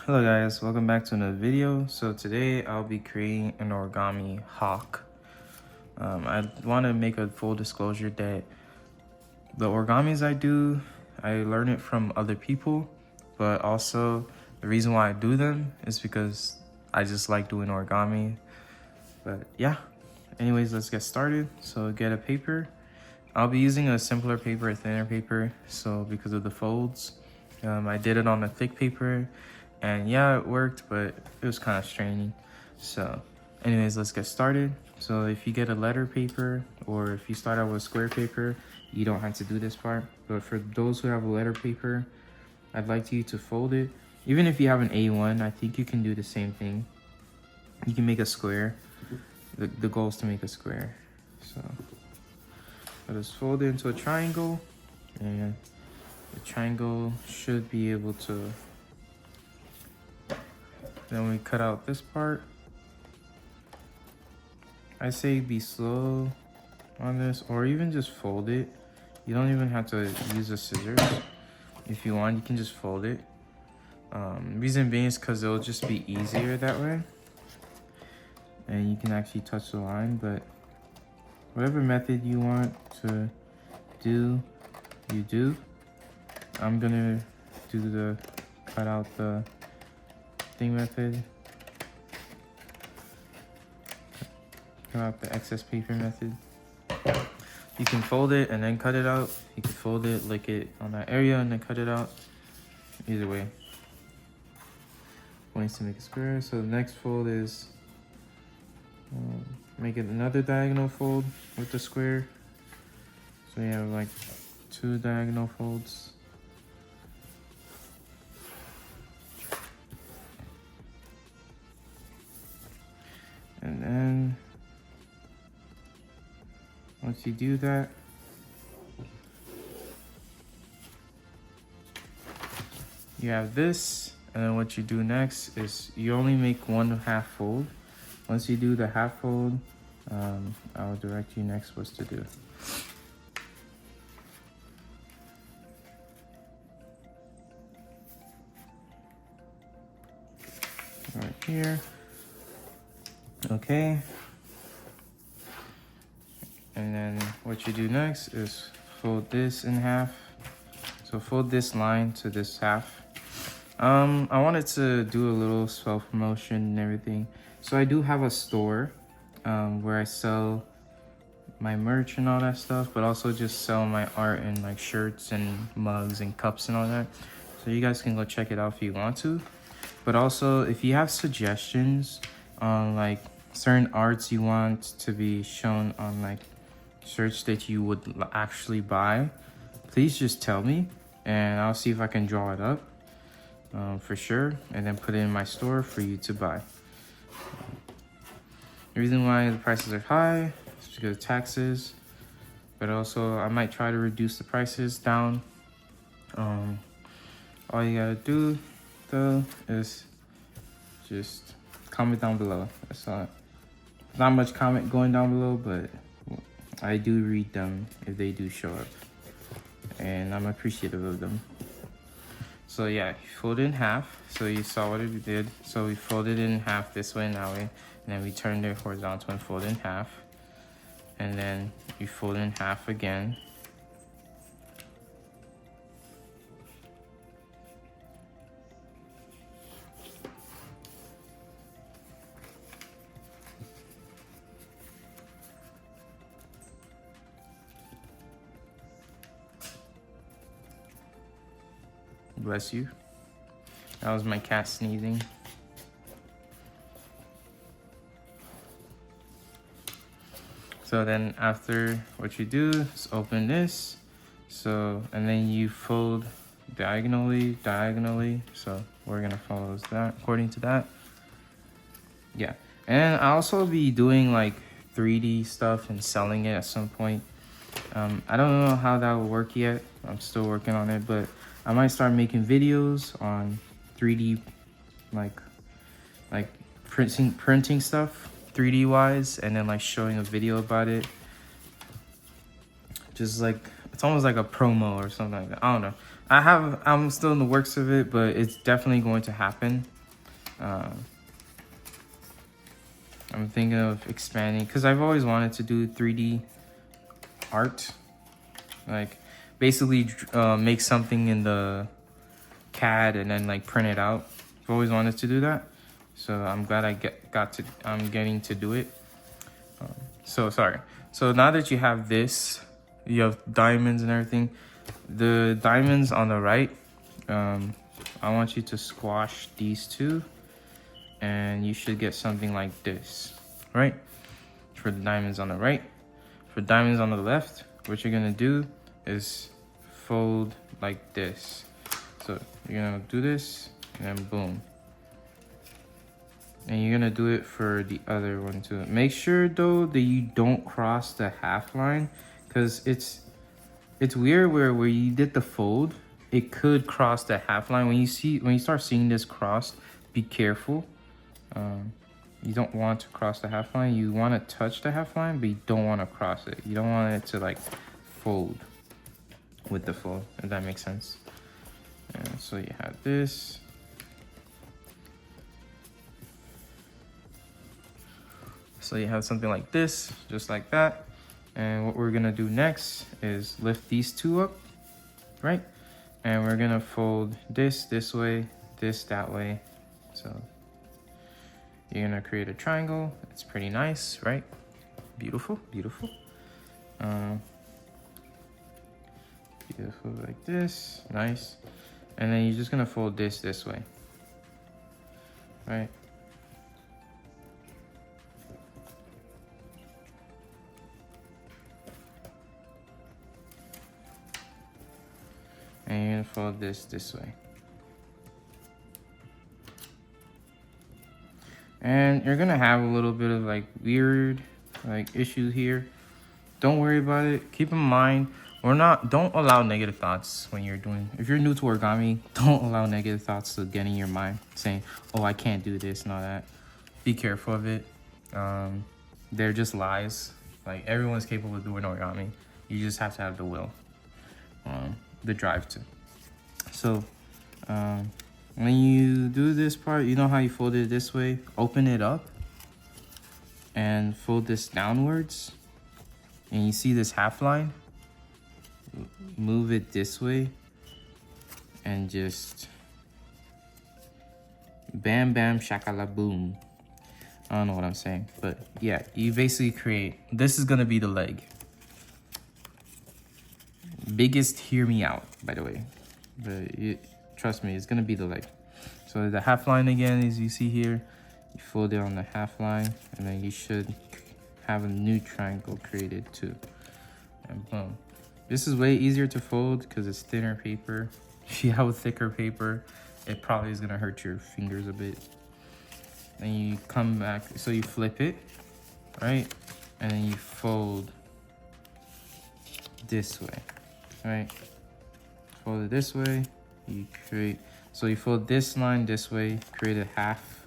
Hello guys, welcome back to another video. So today I'll be creating an origami hawk. I want to make a full disclosure that the origamis I do, I learn it from other people, but also the reason why I do them is because I just like doing origami. But yeah, anyways, let's get started. So get a paper. I'll be using a simpler paper, a thinner paper, so because of the folds. I did it on a thick paper. And yeah, it worked, but it was kind of straining. So anyways, let's get started. So if you get a letter paper or if you start out with square paper, you don't have to do this part. But for those who have a letter paper, I'd like you to fold it. Even if you have an A1, I think you can do the same thing. You can make a square. The goal is to make a square. So let us fold it into a triangle. And the triangle should be able to. Then we cut out this part. I say be slow on this, or even just fold it. You don't even have to use the scissors. If you want, you can just fold it. Reason being is because it'll just be easier that way. And you can actually touch the line, but whatever method you want to do, you do. I'm gonna do the cut out the thing method. Cut out the excess paper method. You can fold it and then cut it out. You can fold it, lick it on that area and then cut it out. Either way. Ways to make a square. So the next fold is make it another diagonal fold with the square. So you have like 2 diagonal folds. And then once you do that, you have this. And then what you do next is you only make 1/2 fold. Once you do the half fold, I'll direct you next what to do. Right here. Okay. And then what you do next is fold this in half. So fold this line to this half. I wanted to do a little self-promotion and everything. So I do have a store where I sell my merch and all that stuff, but also just sell my art and like shirts and mugs and cups and all that. So you guys can go check it out if you want to. But also if you have suggestions on like certain arts you want to be shown on like shirts that you would actually buy, please just tell me and I'll see if I can draw it up for sure and then put it in my store for you to buy. The reason why the prices are high is because of taxes, but also I might try to reduce the prices down. All you gotta do though is just comment down below. That's all. Not much comment going down below, but I do read them if they do show up, and I'm appreciative of them. So yeah, fold it in half. So you saw what it did. So we folded it in half this way and that way, and then we turned it horizontal and fold it in half, and then you fold it in half again. Bless you. That was my cat sneezing. So then after what you do is open this. So, and then you fold diagonally. So we're gonna follow that according to that. Yeah. And I'll also be doing like 3D stuff and selling it at some point. I don't know how that will work yet. I'm still working on it, but I might start making videos on 3D, like printing stuff 3D wise, and then like showing a video about it. Just like, it's almost like a promo or something like that. I don't know. I'm still in the works of it, but it's definitely going to happen. I'm thinking of expanding because I've always wanted to do 3D art, like basically make something in the CAD and then like print it out. I've always wanted to do that, so I'm glad I'm getting to do it. So now that you have this, you have diamonds and everything. The diamonds on the right, I want you to squash these two, and you should get something like this, right? For the diamonds on the right. For diamonds on the left, what you're gonna do is fold like this. So you're gonna do this, and then boom. And you're gonna do it for the other one too. Make sure though that you don't cross the half line, because it's weird where you did the fold, it could cross the half line. When you start seeing this crossed, be careful. You don't want to cross the half line. You want to touch the half line, but you don't want to cross it. You don't want it to like fold with the fold, if that makes sense. And so you have this. So you have something like this, just like that. And what we're gonna do next is lift these two up, right? And we're gonna fold this way, this that way. So you're gonna create a triangle. It's pretty nice, right? Beautiful, beautiful. Beautiful like this, nice. And then you're just gonna fold this way, right? And you're gonna fold this way. And you're gonna have a little bit of like weird like issue here. Don't worry about it. Keep in mind, don't allow negative thoughts when if you're new to origami, don't allow negative thoughts to get in your mind saying, oh, I can't do this and all that. Be careful of it. They're just lies. Like, everyone's capable of doing origami. You just have to have the will, the drive to. So when you do this part, you know how you fold it this way? Open it up and fold this downwards. And you see this half line? Move it this way and just bam, bam, shakala, boom. I don't know what I'm saying, but yeah, you basically create, this is gonna be the leg. Biggest, hear me out, by the way. But trust me, it's gonna be the leg. So the half line again, as you see here, you fold it on the half line, and then you should have a new triangle created too. And boom. This is way easier to fold because it's thinner paper. If you have a thicker paper, it probably is gonna hurt your fingers a bit. Then you come back, so you flip it, right? And then you fold this way, right? Fold it this way, you create, so you fold this line this way, create a half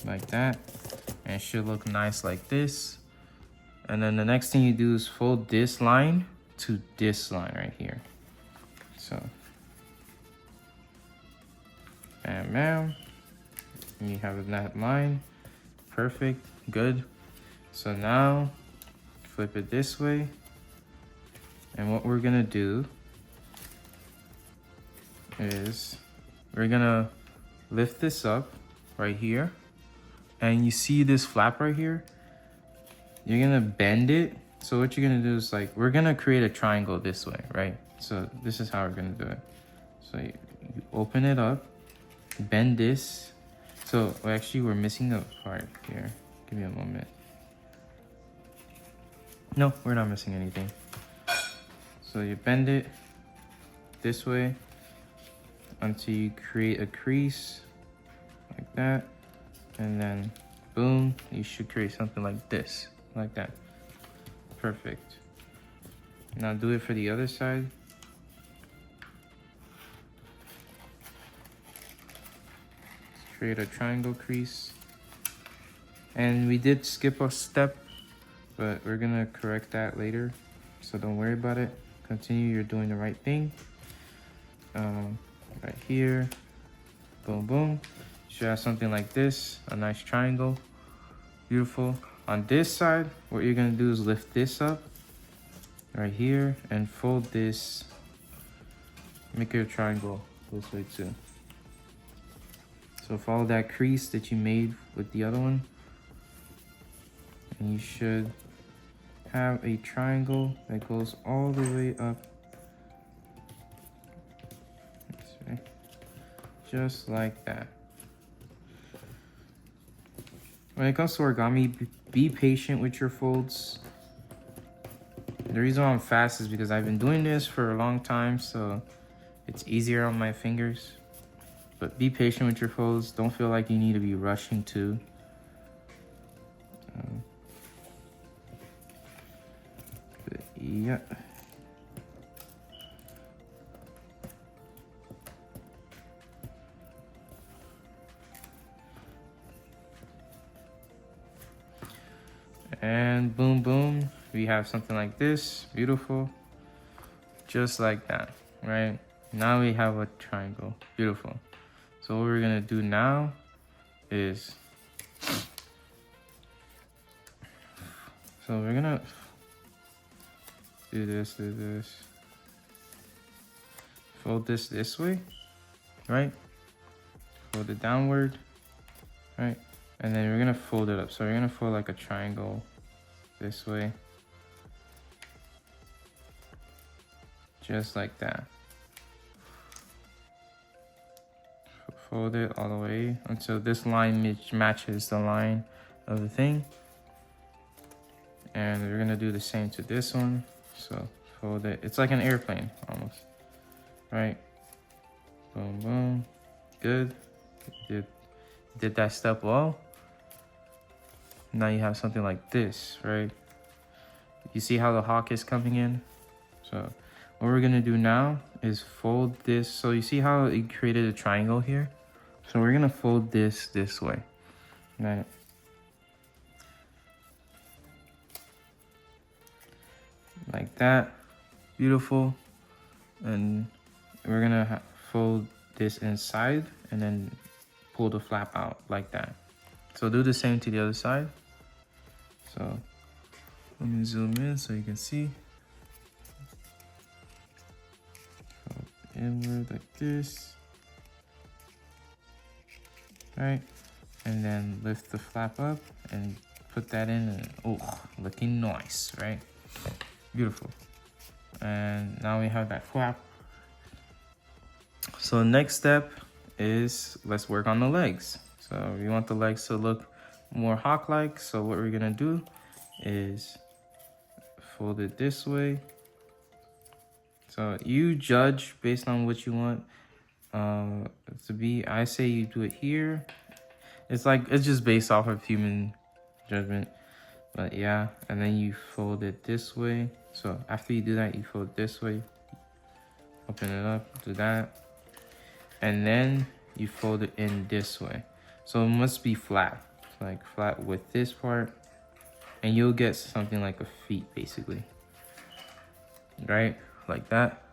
like that, and it should look nice like this. And then the next thing you do is fold this line to this line right here. So, bam, bam. And you have that line. Perfect, good. So now, flip it this way. And what we're gonna do is we're gonna lift this up right here. And you see this flap right here? You're gonna bend it. So what you're gonna do is like, we're gonna create a triangle this way, right? So this is how we're gonna do it. So you open it up, bend this. So actually we're missing a part here. Give me a moment. No, we're not missing anything. So you bend it this way until you create a crease like that. And then boom, you should create something like this. Like that. Perfect. Now do it for the other side. Let's create a triangle crease. And we did skip a step, but we're gonna correct that later. So don't worry about it. Continue, you're doing the right thing. Right here. Boom, boom. You should have something like this, a nice triangle. Beautiful. On this side, what you're gonna do is lift this up right here and fold this, make it a triangle this way too. So follow that crease that you made with the other one, and you should have a triangle that goes all the way up. Just like that. When it comes to origami, be patient with your folds. The reason why I'm fast is because I've been doing this for a long time, so it's easier on my fingers. But be patient with your folds. Don't feel like you need to be rushing to. But yeah. And boom, boom, we have something like this. Beautiful. Just like that, right? Now we have a triangle. Beautiful. So what we're gonna do now is, so we're gonna do this, fold this way, right? Fold it downward, right? And then we're gonna fold it up. So we're gonna fold like a triangle this way. Just like that. Fold it all the way until this line matches the line of the thing. And we're gonna do the same to this one. So fold it. It's like an airplane almost, right? Boom, boom. Good. Did that step well. Now you have something like this, right? You see how the hawk is coming in? So what we're gonna do now is fold this. So you see how it created a triangle here? So we're gonna fold this way, right? Like that. Beautiful. And we're gonna fold this inside and then pull the flap out like that. So do the same to the other side. So let me zoom in so you can see. Fold inward like this. Right? And then lift the flap up and put that in, and oh, looking nice, right? Beautiful. And now we have that flap. So next step is, let's work on the legs. So we want the legs to look more hawk-like. So what we're gonna do is fold it this way. So you judge based on what you want to be. I say you do it here. It's just based off of human judgment. But yeah, and then you fold it this way. So after you do that, you fold it this way. Open it up, do that. And then you fold it in this way. So it must be flat, like flat with this part, and you'll get something like a feet basically, right? Like that.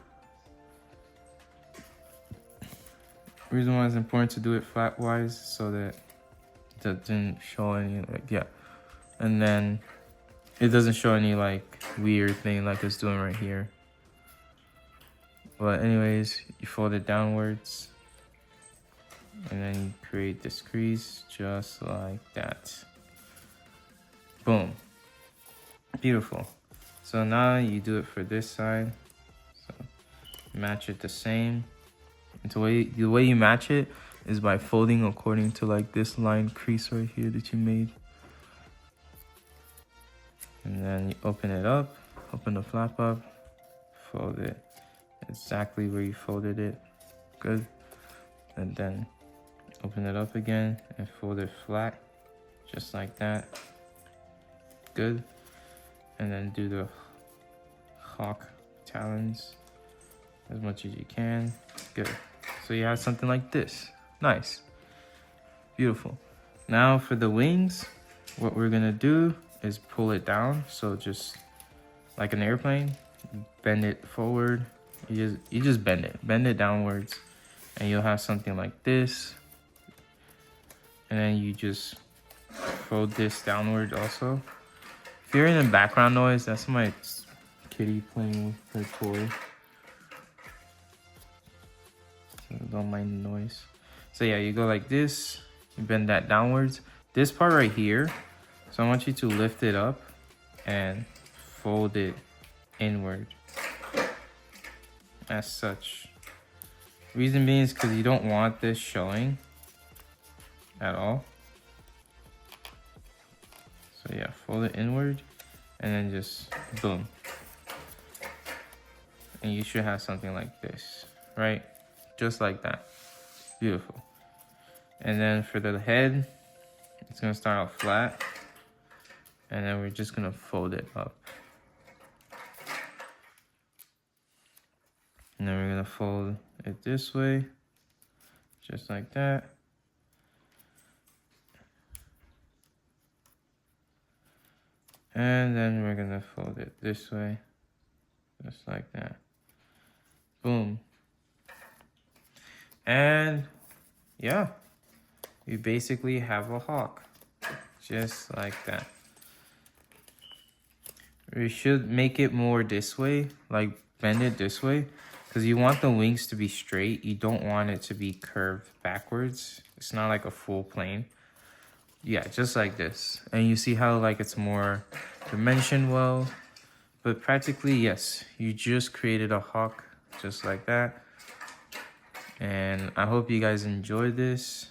Reason why it's important to do it flat wise, so that it doesn't show any like, yeah, and then it doesn't show any like weird thing like it's doing right here. But anyways, you fold it downwards. And then you create this crease just like that. Boom. Beautiful. So now you do it for this side. So match it the same. And the way you match it is by folding according to like this line crease right here that you made. And then you open it up, open the flap up, fold it exactly where you folded it. Good. And then open it up again and fold it flat, just like that. Good. And then do the hawk talons as much as you can. Good. So you have something like this. Nice. Beautiful. Now for the wings, what we're gonna do is pull it down. So just like an airplane, bend it forward. You just bend it downwards, and you'll have something like this. and then you just fold this downward also. If you're in the background noise, that's my kitty playing with her toy. So don't mind the noise. So yeah, you go like this, you bend that downwards. This part right here, so I want you to lift it up and fold it inward as such. Reason being is because you don't want this showing at all. So yeah, fold it inward and then just boom. And you should have something like this, right? Just like that. Beautiful. And then for the head, it's gonna start out flat. And then we're just gonna fold it up. And then we're gonna fold it this way, just like that. And then we're gonna fold it this way, just like that. Boom. And yeah, you basically have a hawk, just like that. We should make it more this way, like bend it this way, because you want the wings to be straight. You don't want it to be curved backwards. It's not like a full plane. Yeah, just like this. And you see how like it's more dimensioned well. But practically, yes, you just created a hawk just like that. And I hope you guys enjoyed this.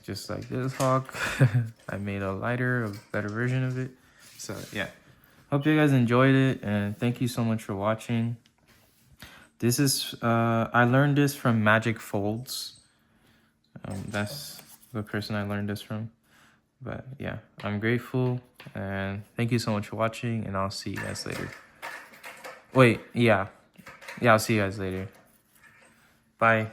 Just like this hawk. I made a lighter, a better version of it. So yeah, hope you guys enjoyed it, and thank you so much for watching. This is I learned this from Magic Folds. That's the person I learned this from. But yeah, I'm grateful, and thank you so much for watching, and I'll see you guys later. Wait, yeah, I'll see you guys later. Bye.